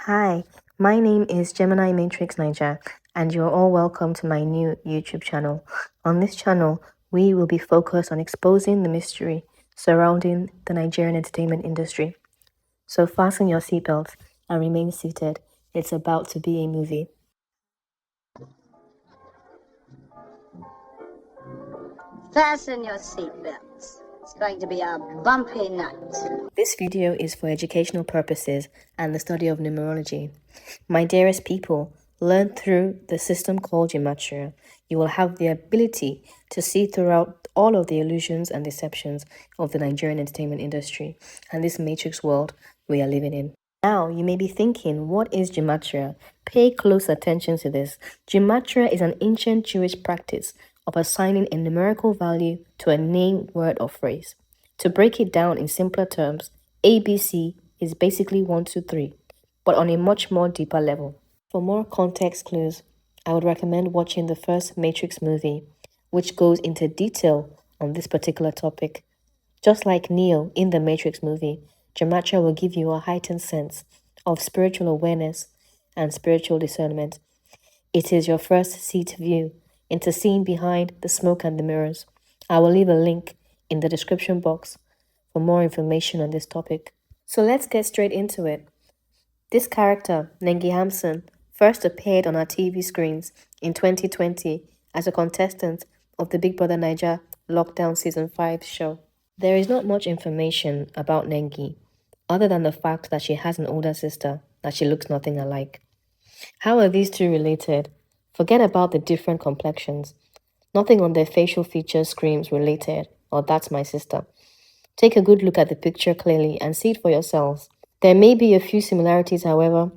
Hi, my name is Gemini Matrix Niger, and you're all welcome to my new YouTube channel. On this channel, we will be focused on exposing the mystery surrounding the Nigerian entertainment industry. So fasten your seatbelts and remain seated. It's about to be a movie. Fasten your seatbelts. It's going to be a bumpy night. This video is for educational purposes and the study of numerology. My dearest people, learn through the system called Gematria. You will have the ability to see throughout all of the illusions and deceptions of the Nigerian entertainment industry and this matrix world we are living in. Now, you may be thinking, what is Gematria? Pay close attention to this. Gematria is an ancient Jewish practice of assigning a numerical value to a name, word, or phrase. To break it down in simpler terms, ABC is basically 1, 2, 3, but on a much more deeper level. For more context clues, I would recommend watching the first Matrix movie, which goes into detail on this particular topic. Just like Neo in the Matrix movie, Gematria will give you a heightened sense of spiritual awareness and spiritual discernment. It is your first seat view into seeing behind the smoke and the mirrors. I will leave a link in the description box for more information on this topic. So let's get straight into it. This character, Nengi, first appeared on our TV screens in 2020 as a contestant of the Big Brother Naija Lockdown Season 5 show. There is not much information about Nengi, other than the fact that she has an older sister that she looks nothing alike. How are these two related? Forget about the different complexions. Nothing on their facial features screams related, or that's my sister. Take a good look at the picture clearly and see it for yourselves. There may be a few similarities, however,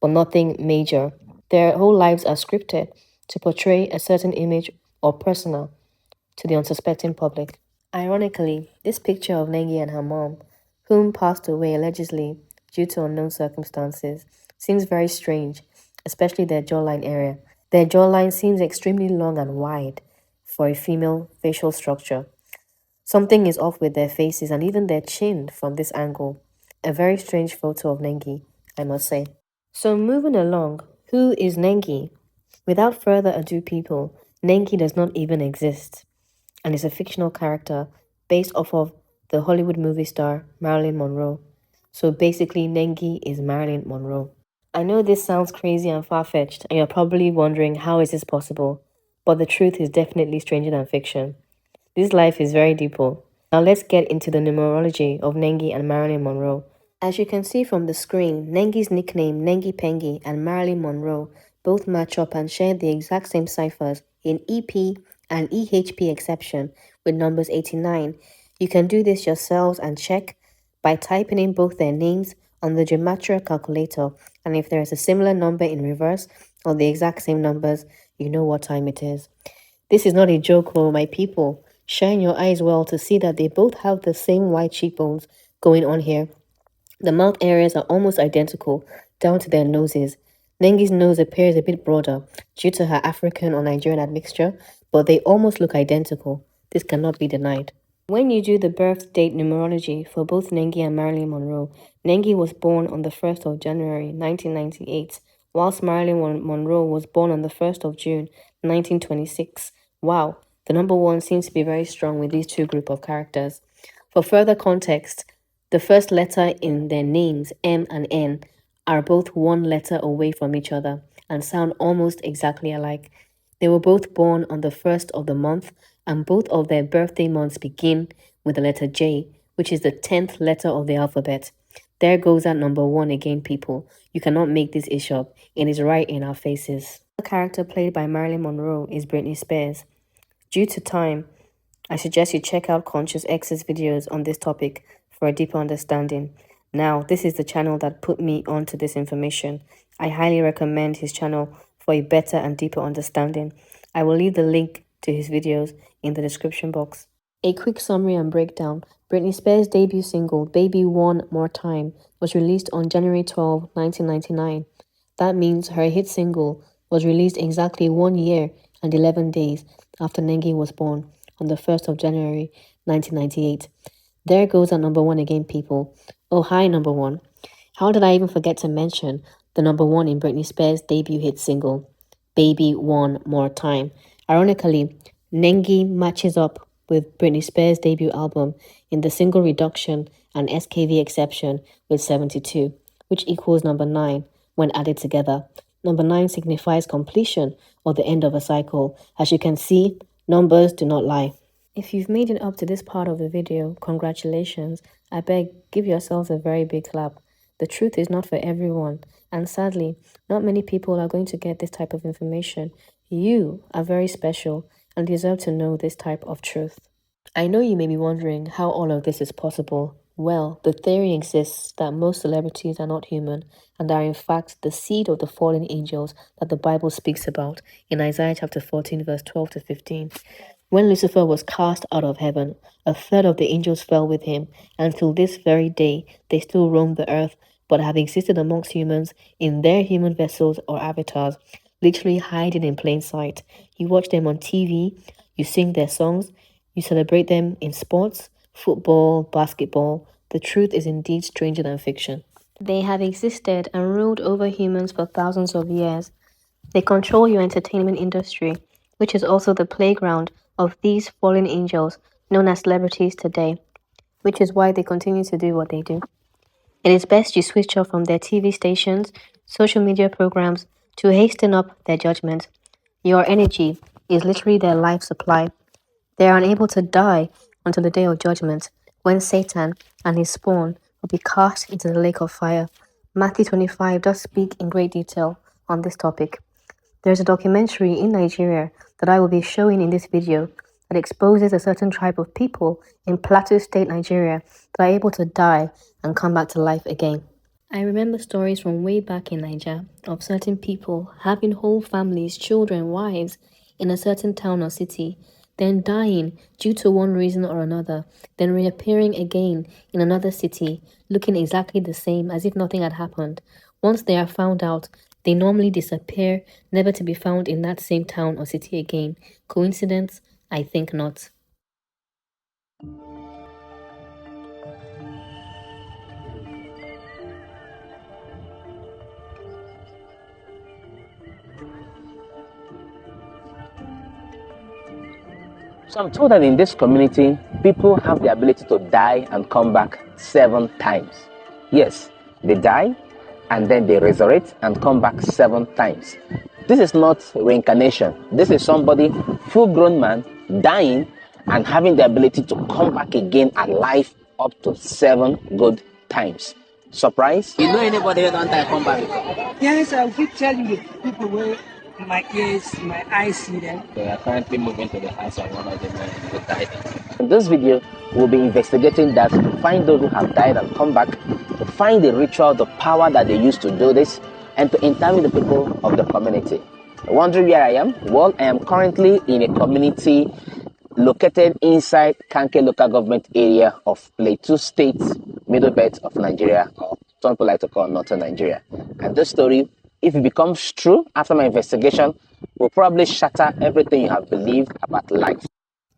but nothing major. Their whole lives are scripted to portray a certain image or persona to the unsuspecting public. Ironically, this picture of Nengi and her mom, whom passed away allegedly due to unknown circumstances, seems very strange, especially their jawline area. Their jawline seems extremely long and wide for a female facial structure. Something is off with their faces and even their chin from this angle. A very strange photo of Nengi, I must say. So moving along, who is Nengi? Without further ado, people, Nengi does not even exist and is a fictional character based off of the Hollywood movie star Marilyn Monroe. So basically, Nengi is Marilyn Monroe. I know this sounds crazy and far-fetched, and you're probably wondering how is this possible, but the truth is definitely stranger than fiction. This life is very deep. Now let's get into the numerology of Nengi and Marilyn Monroe. As you can see from the screen, Nengi's nickname Nengi Pengi and Marilyn Monroe both match up and share the exact same ciphers in EP and EHP exception with numbers 89. You can do this yourselves and check by typing in both their names on the Gematria calculator, and if there is a similar number in reverse or the exact same numbers, you know what time it is. This is not a joke, my people. Shine your eyes well to see that they both have the same white cheekbones going on here. The mouth areas are almost identical, down to their noses. Nengi's nose appears a bit broader due to her African or Nigerian admixture, but they almost look identical. This cannot be denied. When you do the birth date numerology for both Nengi and Marilyn Monroe, Nengi was born on the 1st of January 1998, whilst Marilyn Monroe was born on the 1st of June 1926. Wow, the number 1 seems to be very strong with these two group of characters. For further context, the first letter in their names, M and N, are both one letter away from each other and sound almost exactly alike. They were both born on the 1st of the month, and both of their birthday months begin with the letter J, which is the 10th letter of the alphabet. There goes that number 1 again, people. You cannot make this issue up. It is right in our faces. The character played by Marilyn Monroe is Britney Spears. Due to time, I suggest you check out Conscious X's videos on this topic for a deeper understanding. Now, this is the channel that put me onto this information. I highly recommend his channel for a better and deeper understanding. I will leave the link to his videos in the description box. A quick summary and breakdown. Britney Spears' debut single, Baby One More Time, was released on January 12, 1999. That means her hit single was released exactly 1 year and 11 days after Nengi was born on the 1st of January 1998. There goes our number 1 again, people. Oh, hi, number 1. How did I even forget to mention the number one in Britney Spears' debut hit single, Baby One More Time. Ironically, Nengi matches up with Britney Spears' debut album in the single reduction and SKV exception with 72, which equals number 9 when added together. Number 9 signifies completion or the end of a cycle. As you can see, numbers do not lie. If you've made it up to this part of the video, congratulations. I beg, give yourselves a very big clap. The truth is not for everyone, and sadly, not many people are going to get this type of information. You are very special and deserve to know this type of truth. I know you may be wondering how all of this is possible. Well, the theory exists that most celebrities are not human and are in fact the seed of the fallen angels that the Bible speaks about in Isaiah chapter 14 verse 12 to 15. When Lucifer was cast out of heaven, a third of the angels fell with him, and till this very day they still roam the earth, but have existed amongst humans in their human vessels or avatars, literally hiding in plain sight. You watch them on TV, you sing their songs, you celebrate them in sports, football, basketball. The truth is indeed stranger than fiction. They have existed and ruled over humans for thousands of years. They control your entertainment industry, which is also the playground of these fallen angels known as celebrities today, which is why they continue to do what they do. It is best you switch off from their TV stations, social media programs to hasten up their judgment. Your energy is literally their life supply. They are unable to die until the day of judgment, when Satan and his spawn will be cast into the lake of fire. Matthew 25 does speak in great detail on this topic. There's a documentary in Nigeria that I will be showing in this video that exposes a certain tribe of people in Plateau State, Nigeria, that are able to die and come back to life again. I remember stories from way back in Niger of certain people having whole families, children, wives in a certain town or city, then dying due to one reason or another, then reappearing again in another city, looking exactly the same as if nothing had happened. Once they are found out, they normally disappear, never to be found in that same town or city again. Coincidence? I think not. So I'm told that in this community, people have the ability to die and come back 7 times. Yes, they die and then they resurrect and come back 7 times. This is not reincarnation. This is somebody, full-grown man, dying and having the ability to come back again alive up to 7 good times. Surprise? You know anybody who don't die come back? Yes, I will tell you the people where my ears, my eyes see them. They are currently moving to the house of one of the men who died. In this video, we'll be investigating that to find those who have died and come back, to find the ritual, the power that they used to do this, and to interview the people of the community. Wondering where I am? Well, I am currently in a community located inside Kanke local government area of Plateau State, middle belt of Nigeria, or some people like to call Northern Nigeria. And this story, if it becomes true after my investigation, will probably shatter everything you have believed about life.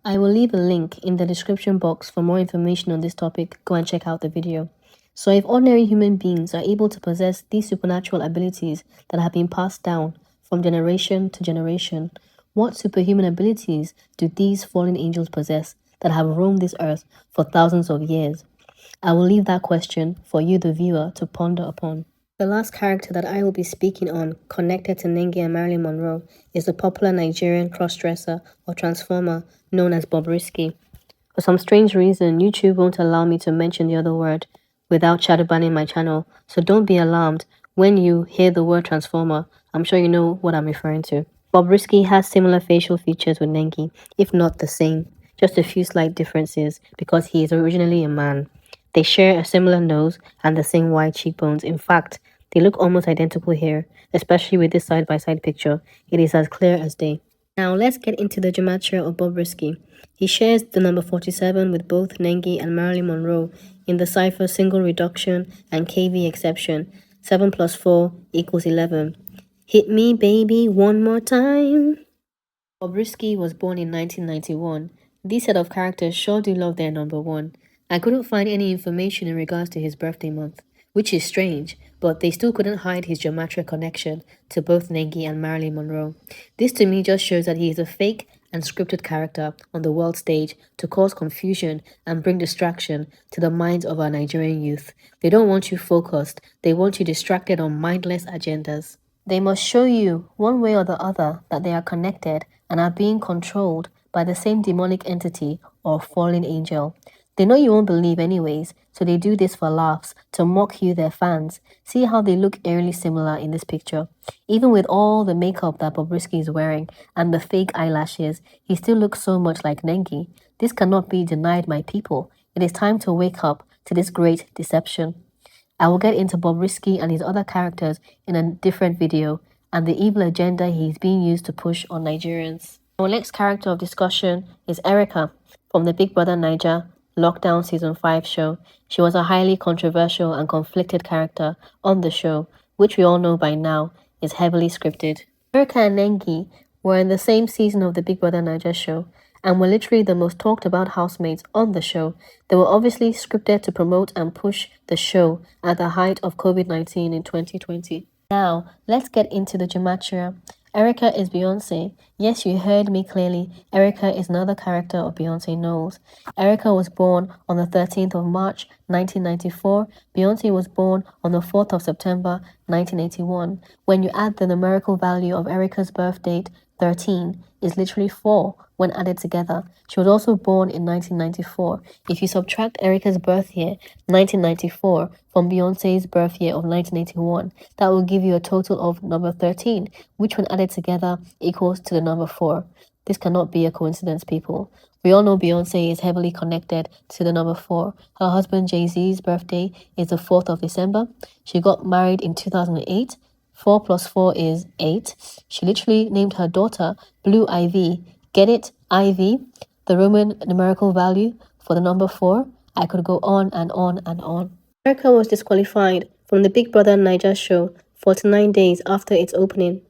I will leave a link in the description box for more information on this topic. Go and check out the video. So if ordinary human beings are able to possess these supernatural abilities that have been passed down from generation to generation, what superhuman abilities do these fallen angels possess that have roamed this earth for thousands of years? I will leave that question for you, the viewer, to ponder upon. The last character that I will be speaking on, connected to Nengi and Marilyn Monroe, is the popular Nigerian crossdresser or transformer known as Bobrisky. For some strange reason, YouTube won't allow me to mention the other word without shadow banning my channel, so don't be alarmed when you hear the word transformer. I'm sure you know what I'm referring to. Bobrisky has similar facial features with Nengi, if not the same, just a few slight differences because he is originally a man. They share a similar nose and the same wide cheekbones. In fact, they look almost identical here, especially with this side-by-side picture. It is as clear as day. Now let's get into the gematria of Bobrisky. He shares the number 47 with both Nengi and Marilyn Monroe in the cipher single reduction and KV exception. 7 plus 4 equals 11. Hit me, baby, one more time. Bobrisky was born in 1991. These set of characters sure do love their number one. I couldn't find any information in regards to his birthday month, which is strange, but they still couldn't hide his gematria connection to both Nengi and Marilyn Monroe. This to me just shows that he is a fake and scripted character on the world stage to cause confusion and bring distraction to the minds of our Nigerian youth. They don't want you focused, they want you distracted on mindless agendas. They must show you, one way or the other, that they are connected and are being controlled by the same demonic entity or fallen angel. They know you won't believe anyways, so they do this for laughs, to mock you, their fans. See how they look eerily similar in this picture. Even with all the makeup that Bobrisky is wearing and the fake eyelashes, he still looks so much like Nengi. This cannot be denied, my people. It is time to wake up to this great deception. I will get into Bobrisky and his other characters in a different video and the evil agenda he is being used to push on Nigerians. Our next character of discussion is Erica from the Big Brother Naija Lockdown Season 5 show. She was a highly controversial and conflicted character on the show, which we all know by now is heavily scripted. Erica and Nengi were in the same season of the Big Brother Naija show and were literally the most talked about housemates on the show. They were obviously scripted to promote and push the show at the height of COVID-19 in 2020. Now, let's get into the gematria. Erica is Beyonce. Yes, you heard me clearly. Erica is another character of Beyonce Knowles. Erica was born on the 13th of March, 1994. Beyonce was born on the 4th of September, 1981. When you add the numerical value of Erica's birth date, 13 is literally 4 when added together. She was also born in 1994. If you subtract Erica's birth year, 1994, from Beyonce's birth year of 1981, that will give you a total of number 13, which when added together equals to the number 4. This cannot be a coincidence, people. We all know Beyonce is heavily connected to the number 4. Her husband Jay-Z's birthday is the 4th of December. She got married in 2008. 4 plus 4 is 8. She literally named her daughter Blue Ivy. Get it? Ivy, the Roman numerical value for the number 4. I could go on and on and on. Erica was disqualified from the Big Brother Naija show 49 days after its opening.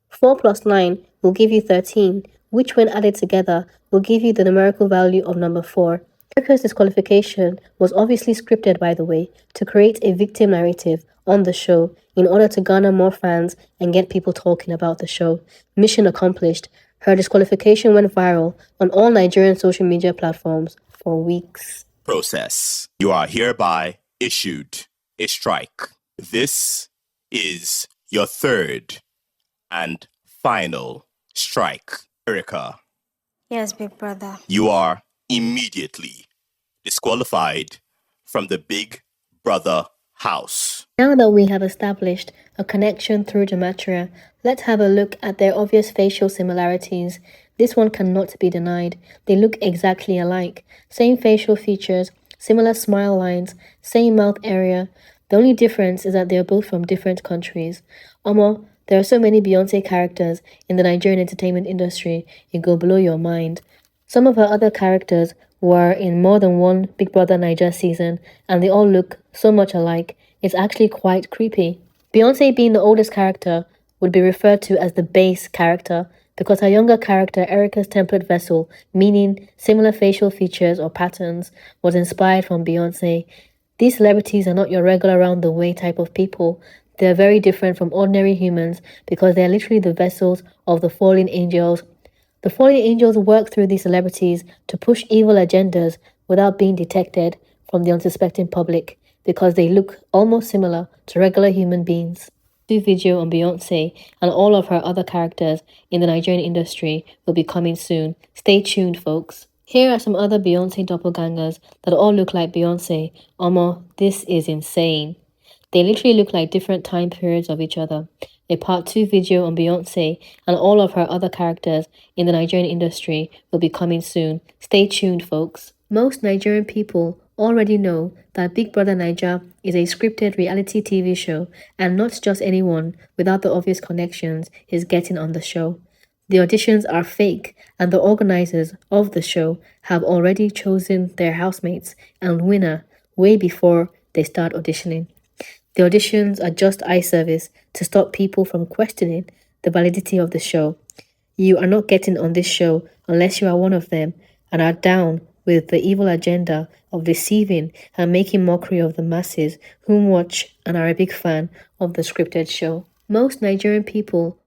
4 plus 9 will give you 13, which when added together will give you the numerical value of number 4. Erica's disqualification was obviously scripted, by the way, to create a victim narrative on the show in order to garner more fans and get people talking about the show. Mission accomplished. Her disqualification went viral on all Nigerian social media platforms for weeks. Process. You are hereby issued a strike. This is your third and final strike. Erica, Yes, Big Brother. you are immediately disqualified from the Big Brother house. Now that we have established a connection through gematria, let's have a look at their obvious facial similarities. This one cannot be denied. They look exactly alike. Same facial features, similar smile lines, same mouth area. The only difference is that they are both from different countries. Omo, there are so many Beyonce characters in the Nigerian entertainment industry, it go blow your mind. Some of her other characters were in more than one Big Brother Naija season, and they all look so much alike, it's actually quite creepy. Beyonce being the oldest character would be referred to as the base character because her younger character, Erica's template vessel, meaning similar facial features or patterns, was inspired from Beyonce. These celebrities are not your regular round-the-way type of people. They're very different from ordinary humans because they're literally the vessels of the fallen angels. The fallen angels work through these celebrities to push evil agendas without being detected from the unsuspecting public because they look almost similar to regular human beings. New video on Beyonce and all of her other characters in the Nigerian industry will be coming soon. Stay tuned, folks. Here are some other Beyonce doppelgangers that all look like Beyonce. Omo, this is insane. They literally look like different time periods of each other. A part 2 video on Beyonce and all of her other characters in the Nigerian industry will be coming soon. Stay tuned, folks. Most Nigerian people already know that Big Brother Naija is a scripted reality TV show and not just anyone without the obvious connections is getting on the show. The auditions are fake and the organizers of the show have already chosen their housemates and winner way before they start auditioning. The auditions are just eye service to stop people from questioning the validity of the show. You are not getting on this show unless you are one of them and are down with the evil agenda of deceiving and making mockery of the masses who watch and are a big fan of the scripted show. Most Nigerian people.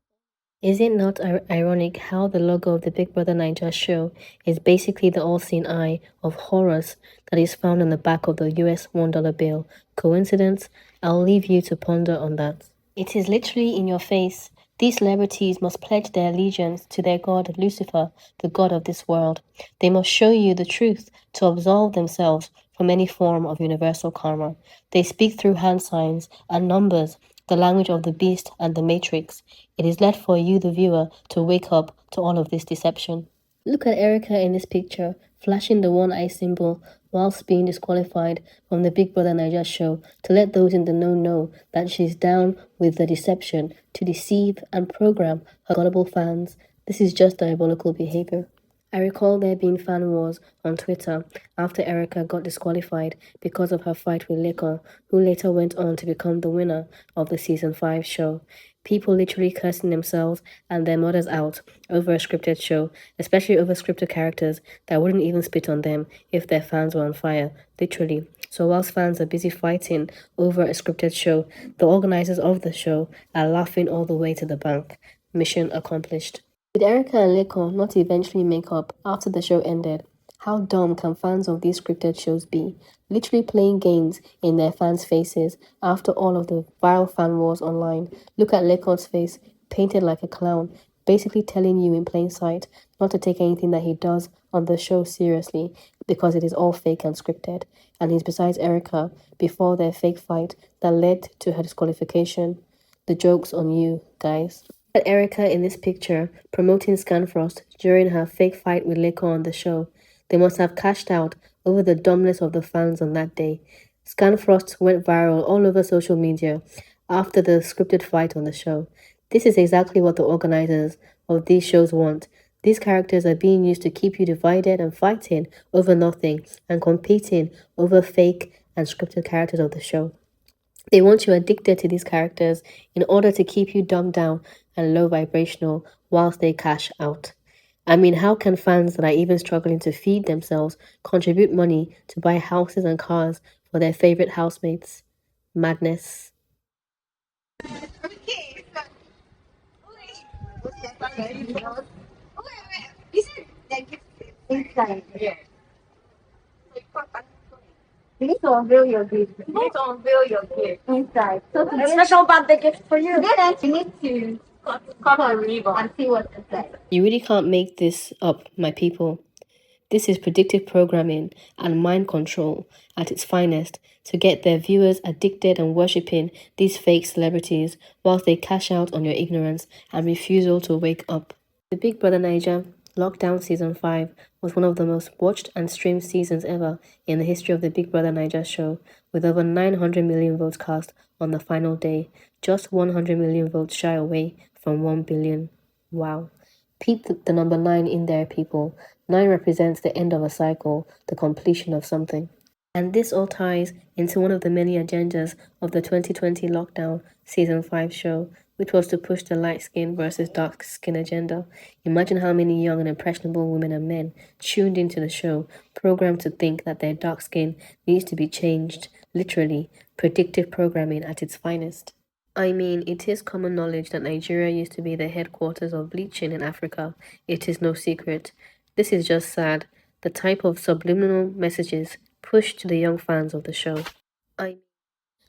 Is it not ironic how the logo of the Big Brother Naija Show is basically the all-seeing eye of horrors that is found on the back of the US $1 bill? Coincidence? I'll leave you to ponder on that. It is literally in your face. These celebrities must pledge their allegiance to their god Lucifer, the god of this world. They must show you the truth to absolve themselves from any form of universal karma. They speak through hand signs and numbers, the language of the beast and the matrix. It is left for you, the viewer, to wake up to all of this deception. Look at Erica in this picture, flashing the one eye symbol whilst being disqualified from the Big Brother Naija show to let those in the know that she's down with the deception to deceive and program her gullible fans. This is just diabolical behavior. I recall there being fan wars on Twitter after Erica got disqualified because of her fight with Lekon, who later went on to become the winner of the season 5 show. People literally cursing themselves and their mothers out over a scripted show, especially over scripted characters that wouldn't even spit on them if their fans were on fire, literally. So whilst fans are busy fighting over a scripted show, the organizers of the show are laughing all the way to the bank. Mission accomplished. Did Erica and Lekon not eventually make up after the show ended? How dumb can fans of these scripted shows be? Literally playing games in their fans' faces after all of the viral fan wars online. Look at Lekon's face, painted like a clown, basically telling you in plain sight not to take anything that he does on the show seriously because it is all fake and scripted. And he's besides Erica before their fake fight that led to her disqualification. The joke's on you, guys. At Erica in this picture promoting Scanfrost during her fake fight with Lekon on the show. They must have cashed out over the dumbness of the fans on that day. Scanfrost went viral all over social media after the scripted fight on the show. This is exactly what the organizers of these shows want. These characters are being used to keep you divided and fighting over nothing and competing over fake and scripted characters of the show. They want you addicted to these characters in order to keep you dumbed down and low vibrational whilst they cash out. I mean, how can fans that are even struggling to feed themselves contribute money to buy houses and cars for their favorite housemates? Madness. You need to unveil your gift. You need to unveil your gift inside. So a special birthday gift for you. Then you need to cut a ribbon and see what's inside. You really can't make this up, my people. This is predictive programming and mind control at its finest to get their viewers addicted and worshipping these fake celebrities whilst they cash out on your ignorance and refusal to wake up. The Big Brother Naija Lockdown Season 5 was one of the most watched and streamed seasons ever in the history of the Big Brother Naija Show, with over 900 million votes cast on the final day, just 100 million votes shy away from 1 billion. Wow. Peep the number 9 in there, people. 9 represents the end of a cycle, the completion of something. And this all ties into one of the many agendas of the 2020 Lockdown Season 5 show, which was to push the light skin versus dark skin agenda. Imagine how many young and impressionable women and men tuned into the show, programmed to think that their dark skin needs to be changed. Literally, predictive programming at its finest. I mean, it is common knowledge that Nigeria used to be the headquarters of bleaching in Africa. It is no secret. This is just sad. The type of subliminal messages pushed to the young fans of the show.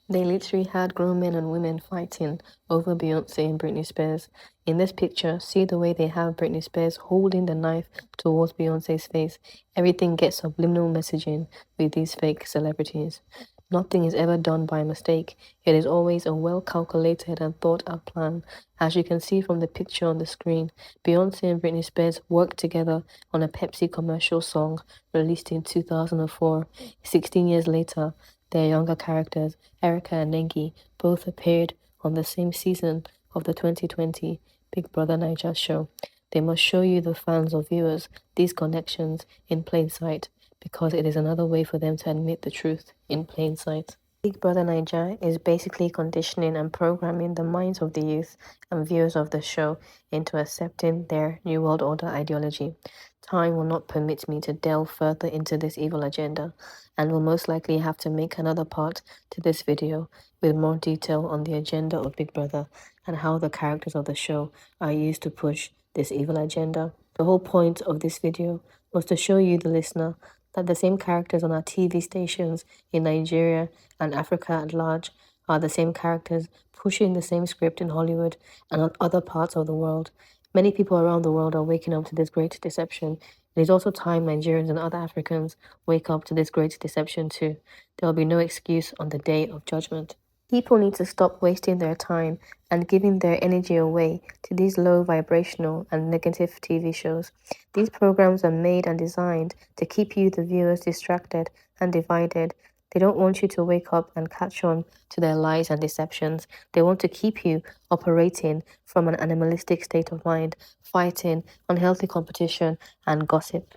They literally had grown men and women fighting over Beyonce and Britney Spears. In this picture, see the way they have Britney Spears holding the knife towards Beyonce's face. Everything gets subliminal messaging with these fake celebrities. Nothing is ever done by mistake. It is always a well-calculated and thought-out plan. As you can see from the picture on the screen, Beyonce and Britney Spears worked together on a Pepsi commercial song released in 2004. 16 years later, their younger characters, Erica and Nengi, both appeared on the same season of the 2020 Big Brother Naija Show. They must show you, the fans or viewers, these connections in plain sight, because it is another way for them to admit the truth in plain sight. Big Brother Naija is basically conditioning and programming the minds of the youth and viewers of the show into accepting their New World Order ideology. Time will not permit me to delve further into this evil agenda, and will most likely have to make another part to this video with more detail on the agenda of Big Brother and how the characters of the show are used to push this evil agenda. The whole point of this video was to show you, the listener, that the same characters on our TV stations in Nigeria and Africa at large are the same characters pushing the same script in Hollywood and on other parts of the world. Many people around the world are waking up to this great deception. It is also time Nigerians and other Africans wake up to this great deception too. There will be no excuse on the day of judgment. People need to stop wasting their time and giving their energy away to these low vibrational and negative TV shows. These programs are made and designed to keep you, the viewers, distracted and divided. They don't want you to wake up and catch on to their lies and deceptions. They want to keep you operating from an animalistic state of mind, fighting, unhealthy competition, and gossip.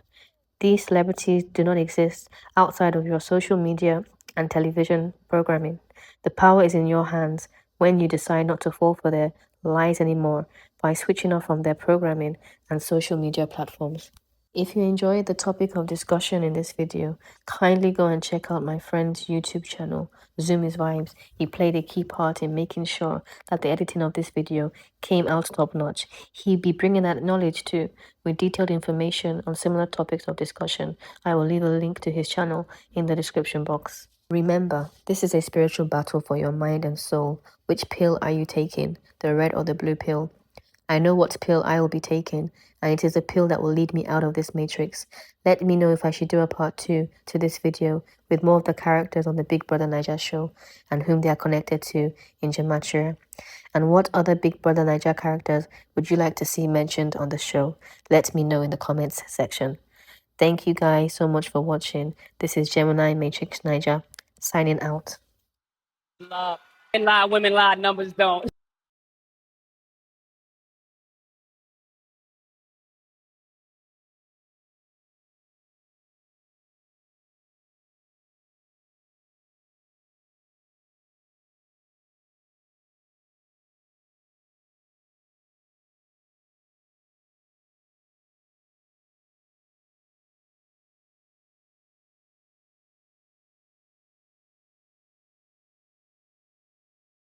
These celebrities do not exist outside of your social media and television programming. The power is in your hands when you decide not to fall for their lies anymore by switching off from their programming and social media platforms. If you enjoyed the topic of discussion in this video, kindly go and check out my friend's YouTube channel, Zoom is Vibes. He played a key part in making sure that the editing of this video came out top notch. He'll be bringing that knowledge too, with detailed information on similar topics of discussion. I will leave a link to his channel in the description box. Remember, this is a spiritual battle for your mind and soul. Which pill are you taking, the red or the blue pill? I know what pill I will be taking, and it is a pill that will lead me out of this matrix. Let me know if I should do a part 2 to this video with more of the characters on the Big Brother Naija show and whom they are connected to in Gematria. And what other Big Brother Naija characters would you like to see mentioned on the show? Let me know in the comments section. Thank you guys so much for watching. This is Gemini Matrix Naija signing out. Men lie, women lie, numbers don't.